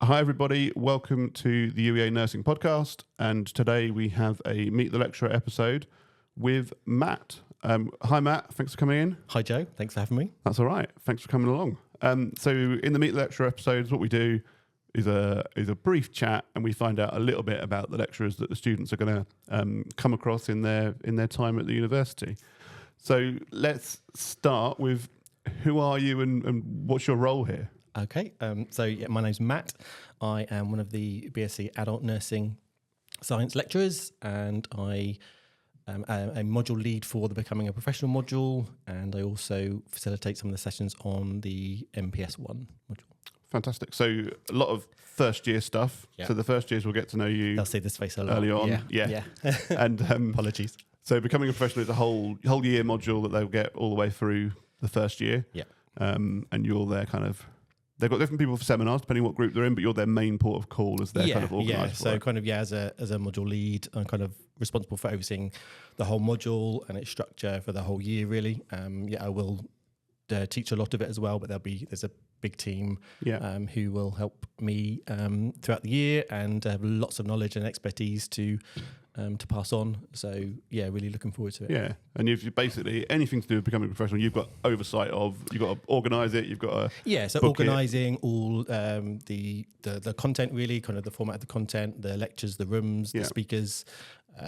Hi everybody, welcome to the UEA Nursing podcast, and today we have a Meet the Lecturer episode with Matt. Hi Matt, thanks for coming in. Hi Joe, thanks for having me. That's all right, thanks for coming along. So in the Meet the Lecturer episodes, what we do is a brief chat, and we find out a little bit about the lecturers that the students are going to come across in their time at the university. So let's start with, who are you and what's your role here? Okay, my name's Matt. I am one of the BSc Adult Nursing Science lecturers, and I am a module lead for the Becoming a Professional module, and I also facilitate some of the sessions on the MPS 1 module. Fantastic. So a lot of first year stuff. Yeah. So the first years we'll get to know you. I'll see this face a lot. Early on. Yeah. And Apologies. So Becoming a Professional is a whole year module that they'll get all the way through the first year. Yeah. And you're their kind of, they've got different people for seminars depending what group they're in, but you're their main port of call as their kind of organised So work. kind of, as a module lead, I'm kind of responsible for overseeing the whole module and its structure for the whole year, really. I will teach a lot of it as well, but there's a big team who will help me throughout the year and have lots of knowledge and expertise to pass on. So really looking forward to it. Yeah, and you've basically anything to do with becoming a professional, you've got oversight of. You've got to organise it. You've got to so organising all the content, really, kind of the format of the content, the lectures, the rooms, the speakers,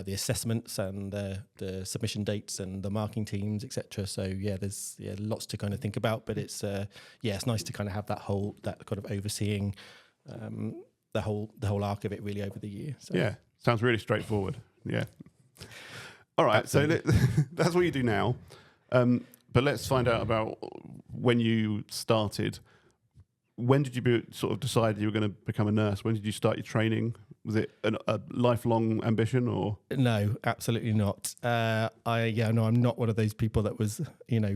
the assessments, and the submission dates, and the marking teams, etc. So there's lots to kind of think about, but it's it's nice to kind of have that kind of overseeing the whole arc of it really over the year. So. Yeah. Sounds really straightforward. Yeah. All right. Absolutely. So that's what you do now. But let's find out about when you started. When did you sort of decide you were going to become a nurse? When did you start your training? Was it a lifelong ambition or? No, absolutely not. I'm not one of those people that was,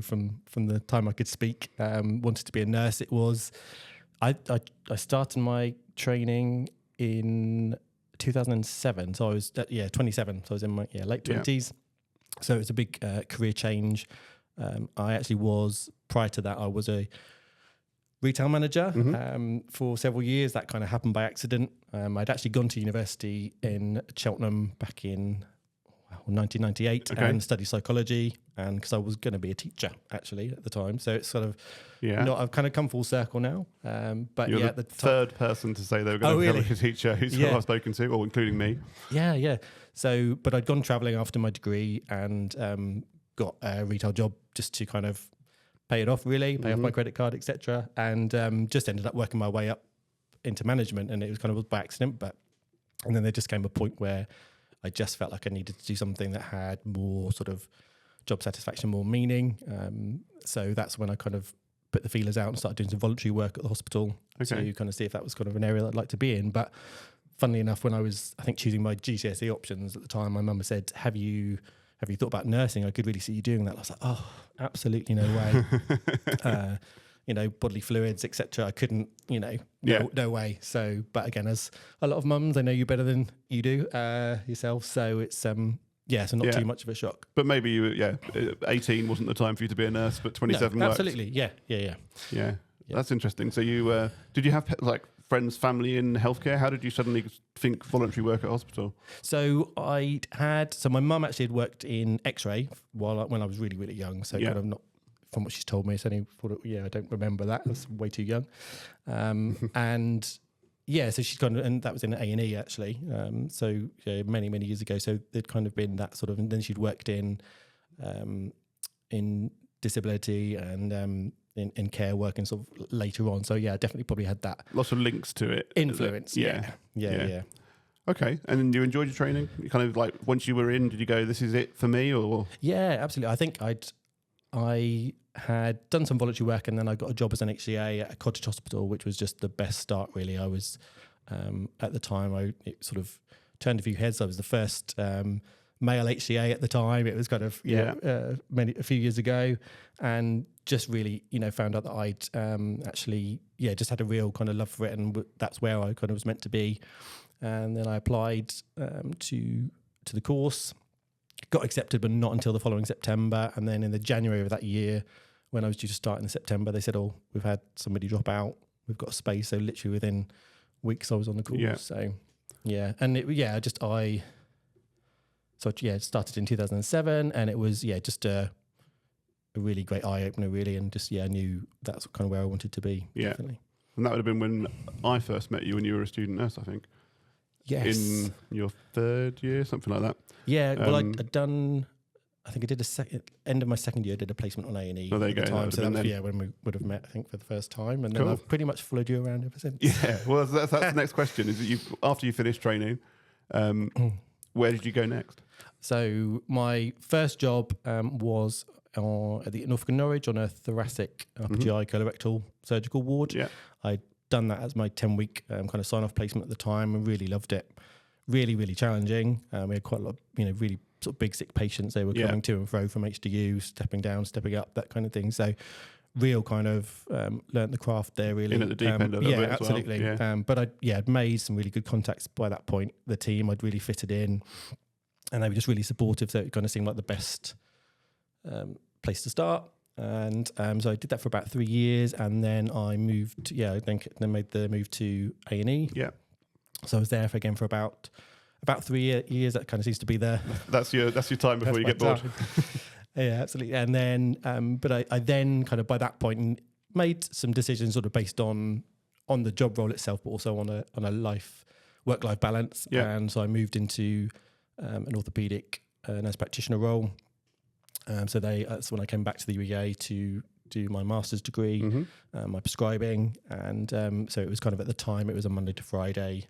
from the time I could speak, wanted to be a nurse. It was, I started my training in 2007, so I was 27, so I was in my late 20s. So it was a big career change. I actually was, prior to that, I was a retail manager for several years. That kind of happened by accident. I'd actually gone to university in Cheltenham back in 1998 and studied psychology, and because I was going to be a teacher actually at the time, so it's sort of I've kind of come full circle now. But you're the third person to say they were going to become a teacher who's who I've spoken to, or including me. So, but I'd gone travelling after my degree and got a retail job just to kind of pay it off, really, pay off my credit card, etc. And just ended up working my way up into management, and it was kind of by accident. And then there just came a point where I just felt like I needed to do something that had more sort of job satisfaction, more meaning. So that's when I kind of put the feelers out and started doing some voluntary work at the hospital to kind of see if that was kind of an area that I'd like to be in. But funnily enough, when I was, I think, choosing my GCSE options at the time, my mum said, have you thought about nursing? I could really see you doing that. I was like, oh, absolutely no way. Bodily fluids, etc. I couldn't, no way. So, but again, as a lot of mums, I know you better than you do yourself. So it's, so not too much of a shock. But maybe you, 18 wasn't the time for you to be a nurse, but 27 no, worked. Absolutely, yeah. That's interesting. So you, did you have friends, family in healthcare? How did you suddenly think voluntary work at hospital? So my mum actually had worked in X-ray when I was really, really young. So kind of not, from what she's told me, it's only, I don't remember that. That's way too young. And so she's kind of, and that was in A&E actually. So many, many years ago. So there'd kind of been that sort of, and then she'd worked in disability and in care work and sort of later on. So definitely probably had that. Lots of links to it. Influence. Yeah. Okay. And then you enjoyed your training? You kind of like, once you were in, did you go, this is it for me, or? Yeah, absolutely. I think I had done some voluntary work, and then I got a job as an HCA at a cottage hospital, which was just the best start, really. I was, at the time, it sort of turned a few heads. I was the first male HCA at the time. It was kind of, a few years ago, and just really, found out that I'd actually, just had a real kind of love for it, and that's where I kind of was meant to be. And then I applied to the course. Got accepted, but not until the following September. And then in the January of that year, when I was due to start in September, they said, "Oh, we've had somebody drop out. We've got a space." So literally within weeks I was on the course. Yeah. So and it started in 2007, and it was just a really great eye opener, really, and just I knew that's kind of where I wanted to be. Yeah. Definitely. And that would have been when I first met you when you were a student nurse, I think. Yes. In your third year, something like that. Yeah. Well, I'd done. I think I did end of my second year. Did a placement on A&E. Oh, there you at the go. time, so that was when we would have met, I think, for the first time, and then Cool. I've pretty much followed you around ever since. Yeah. Well, that's the next question. Is that you after you finished training, where did you go next? So my first job was at the Norfolk and Norwich on a thoracic upper GI colorectal surgical ward. Yeah. I'd done that as my 10-week kind of sign-off placement at the time and really loved it. Really, really challenging. We had quite a lot of, really sort of big sick patients. They were coming to and fro from HDU, stepping down, stepping up, that kind of thing. So real kind of learnt the craft there, really. In at the deep end a little bit absolutely. as well. But I'd made some really good contacts by that point. The team, I'd really fitted in, and they were just really supportive. So it kind of seemed like the best place to start. And so I did that for about 3 years, and then I moved. Then made the move to A&E. Yeah. So I was there for about 3 years. That kind of seems to be That's your time before you get bored. Yeah, absolutely. And then, but I then kind of by that point made some decisions sort of based on the job role itself, but also on a work-life balance. Yeah. And so I moved into an orthopedic nurse practitioner role. So that's when I came back to the UEA to do my master's degree, my prescribing. And so it was kind of at the time, it was a Monday to Friday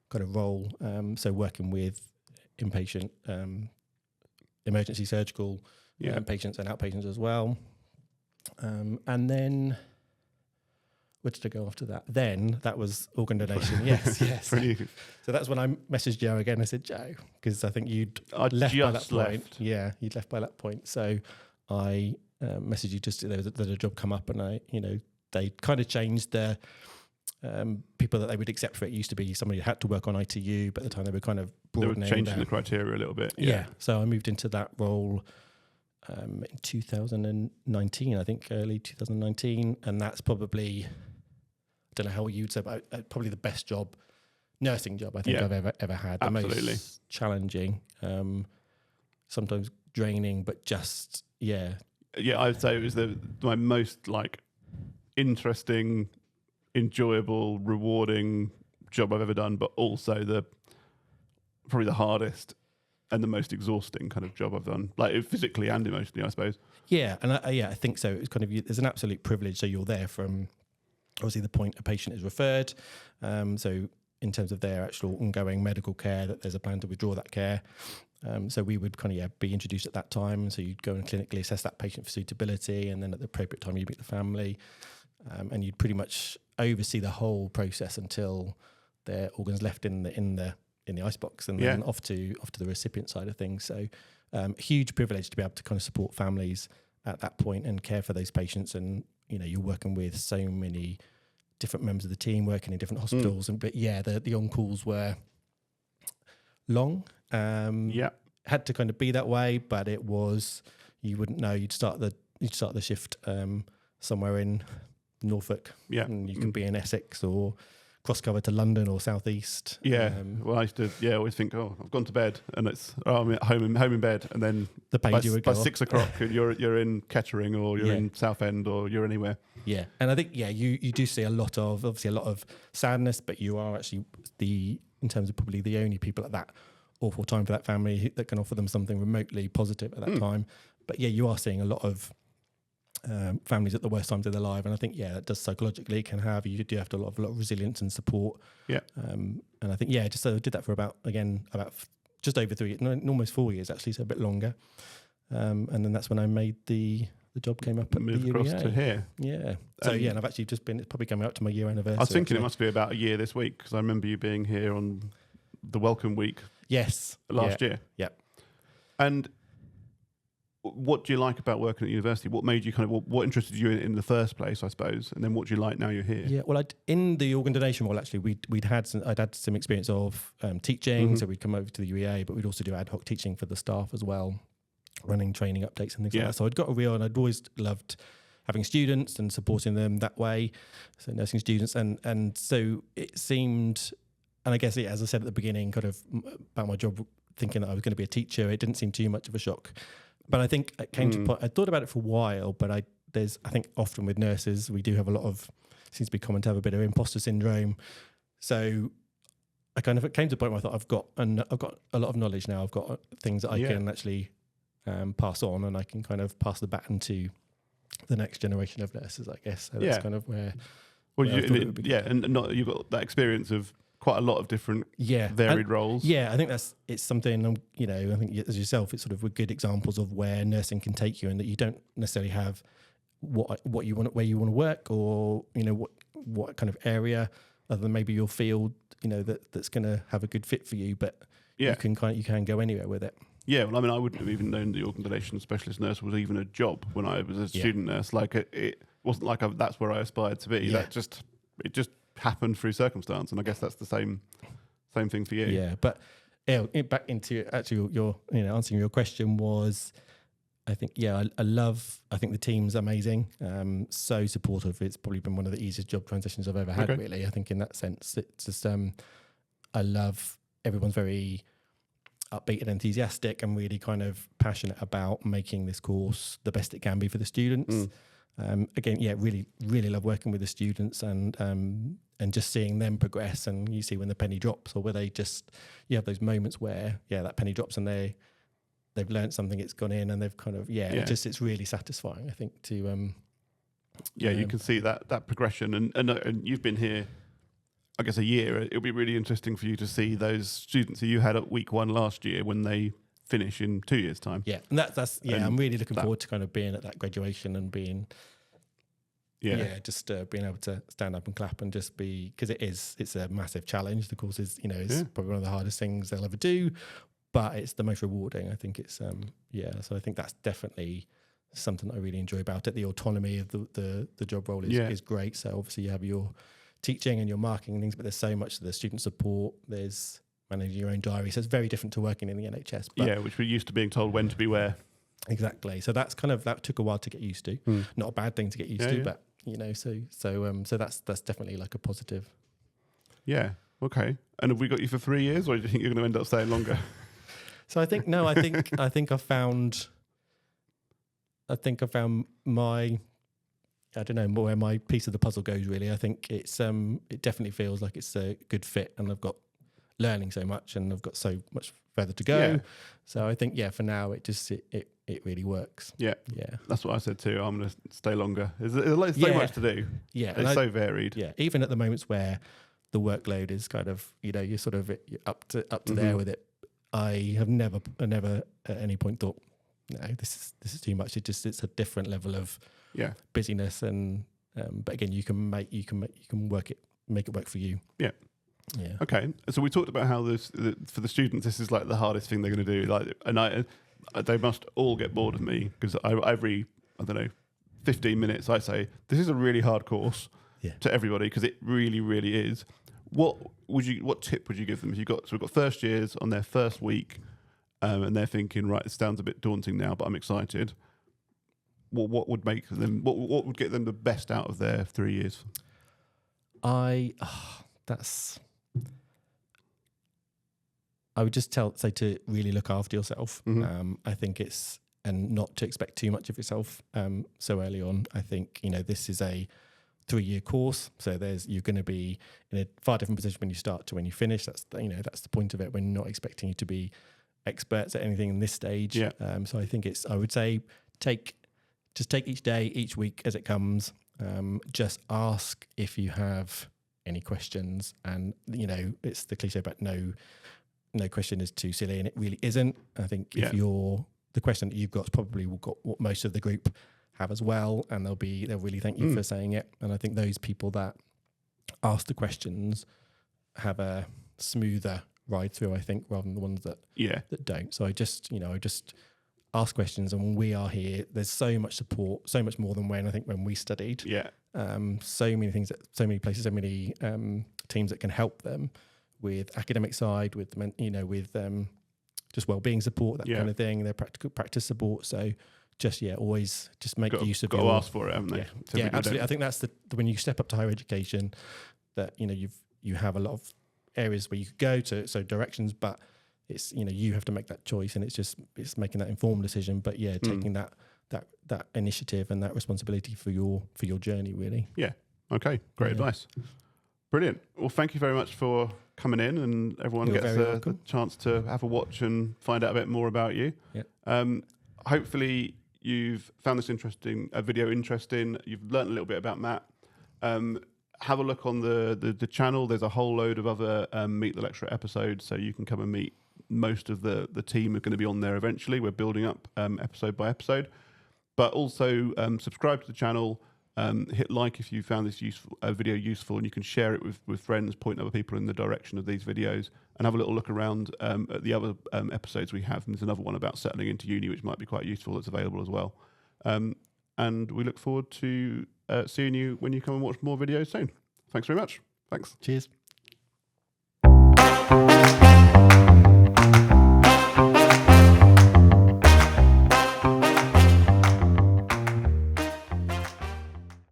kind of role. So working with inpatient, emergency surgical patients and outpatients as well. And then, where did I go after that? Then that was organ donation. Yes. So that's when I messaged Joe again. I said, Joe, because I think you'd left by that point. Yeah, you'd left by that point. So I messaged you just that a job come up, and they kind of changed the people that they would accept for it. Used to be somebody who had to work on ITU, but at the time they were kind of broadening. They were changing the criteria a little bit. Yeah. So I moved into that role in 2019, I think early 2019, and that's probably, I don't know how you'd say, but probably the best nursing job I think I've ever had. Absolutely. The most challenging, sometimes draining, but just Yeah, I'd say it was my most interesting, enjoyable, rewarding job I've ever done, but also probably the hardest and the most exhausting kind of job I've done, physically and emotionally, I suppose. Yeah, and I think so. It's kind of there's an absolute privilege. So you're there from obviously the point a patient is referred. So in terms of their actual ongoing medical care, that there's a plan to withdraw that care. So we would kind of be introduced at that time. So you'd go and clinically assess that patient for suitability, and then at the appropriate time you meet the family, and you'd pretty much oversee the whole process until their organs left in the icebox, and then off to the recipient side of things. So huge privilege to be able to kind of support families at that point and care for those patients. And you're working with so many different members of the team working in different hospitals. But the on-calls were long. Had to kind of be that way, but it was, you wouldn't know. You'd start the shift somewhere in Norfolk, and you could be in Essex or cross cover to London or southeast. Well, I used to always think, I've gone to bed, and I'm at home in bed, and then the page by 6 o'clock you're in Kettering, or you're in Southend, or you're anywhere. And I think you do see a lot of sadness, but you are actually in terms of probably the only people at that awful time for that family that can offer them something remotely positive at that time. But you are seeing a lot of families at the worst times of their life, and I think that does psychologically you do have to have a lot of resilience and support. And I think just so I did that for about just over 3 years, almost 4 years actually, so a bit longer. And then that's when I made the job came up at moved the across UEA. to here. So and I've actually just been. It's probably coming up to my year anniversary. I was thinking it must be about a year this week, because I remember you being here on the welcome week. Yes, last year. And what do you like about working at university? What made you what interested you in the first place, I suppose? And then what do you like now you're here? Well, in the organ donation role, actually, I'd had some experience of teaching. So we'd come over to the UEA, but we'd also do ad hoc teaching for the staff as well, running training updates and things like that. So I'd got and I'd always loved having students and supporting them that way, so nursing students, and so it seemed, and I guess as I said at the beginning, kind of about my job, thinking that I was going to be a teacher, it didn't seem too much of a shock. But I think it came to a point, I thought about it for a while, but I think often with nurses, we do have a lot of, seems to be common to have a bit of imposter syndrome. So I kind of, it came to a point where I thought I've got a lot of knowledge now. I've got things that I can actually pass on, and I can kind of pass the baton to the next generation of nurses, I guess. So that's kind of where. Well, you've got that experience of quite a lot of different varied roles. Yeah, I think it's something, I think as yourself, it's sort of good examples of where nursing can take you, and that you don't necessarily have what you want, where you want to work, or what kind of area, other than maybe your field, that's going to have a good fit for you, but you can go anywhere with it. Yeah, well, I mean, I wouldn't have even known the organisation specialist nurse was even a job when I was a student nurse. Like it wasn't like that's where I aspired to be. Yeah. It just happened through circumstance, and I guess that's the same thing for you. Yeah, but back into actually your answering your question was, I think I think the team's amazing, so supportive. It's probably been one of the easiest job transitions I've ever had. Really, I think in that sense, it's just I love everyone's very upbeat and enthusiastic, and really kind of passionate about making this course the best it can be for the students. Again, really, really love working with the students, and just seeing them progress. And you see when the penny drops, or where they just, you have those moments where that penny drops and they've learned something, it's gone in, and they've kind of it's really satisfying, I think, to you can see that progression, and you've been here, I guess, a year. It'll be really interesting for you to see those students that you had at week 1 last year when they finish in 2 years' time. Yeah, and that's I'm really looking forward to kind of being at that graduation and being just being able to stand up and clap and just be, because it's a massive challenge. The course is it's probably one of the hardest things they'll ever do, but it's the most rewarding. I think it's so I think that's definitely something that I really enjoy about it. The autonomy of the job role is great. So obviously you have your teaching and your marking and things, but there's so much of the student support, there's managing your own diary, so it's very different to working in the NHS. But which we're used to being told when to be where. Exactly. So that's that took a while to get used to. Not a bad thing to get used to, but so that's definitely like a positive. Yeah. Okay. And have we got you for 3 years, or do you think you're going to end up staying longer? So I think I found my, I don't know, where my piece of the puzzle goes, really. I think it's it definitely feels like it's a good fit, and I've got learning so much, and I've got so much further to go. Yeah. So I think for now it really works. Yeah. That's what I said too. I'm going to stay longer. There's so much to do. Yeah, it's so varied. Yeah, even at the moments where the workload is kind of you're sort of up to there with it. I have never at any point thought, no, this is too much. It's a different level of busyness, and but again, you can make it work for you. Yeah. Okay. So we talked about how for the students, this is like the hardest thing they're going to do. Like, and they must all get bored of me, because every 15 minutes I say this is a really hard course to everybody, because it really, really is. What tip would you give them if we've got first years on their first week, and they're thinking, right, this sounds a bit daunting now, but I'm excited. What would make them? What would get them the best out of their 3 years? I would just say to really look after yourself. I think and not to expect too much of yourself so early on. I think this is a 3-year course, so you're going to be in a far different position when you start to when you finish. That's the point of it. We're not expecting you to be experts at anything in this stage. So I think I would say take each day, each week as it comes. Just ask if you have any questions, and it's the cliche about no question is too silly, and it really isn't. I think if the question that you've got is probably got what most of the group have as well, and they'll really thank you for saying it. And I think those people that ask the questions have a smoother ride through, I think, rather than the ones that don't. So I just ask questions, and we are here. There's so much support, so much more than when we studied. So many things, so many places, so many teams that can help them with academic side, with with just wellbeing support, that kind of thing. Their practice support. So always just make use of got to ask for it, haven't they? Yeah, Typically absolutely. don't. I think that's when you step up to higher education, that you have a lot of areas where you could go to, so directions, but it's you have to make that choice, and it's making that informed decision. But taking that initiative and that responsibility for your journey, really. Yeah. Okay. Great advice. Brilliant. Well, thank you very much for coming in, and everyone You're gets very the welcome. chance to have a watch and find out a bit more about you. Yeah. Hopefully you've found this video interesting. You've learned a little bit about Matt. Have a look on the channel. There's a whole load of other Meet the Lecturer episodes, so you can come and meet most of the team are going to be on there eventually. We're building up episode by episode. But also subscribe to the channel. Hit like if you found this video useful, and you can share it with friends, point other people in the direction of these videos, and have a little look around at the other episodes we have. And there's another one about settling into uni, which might be quite useful, that's available as well. And we look forward to seeing you when you come and watch more videos soon. Thanks very much. Thanks. Cheers.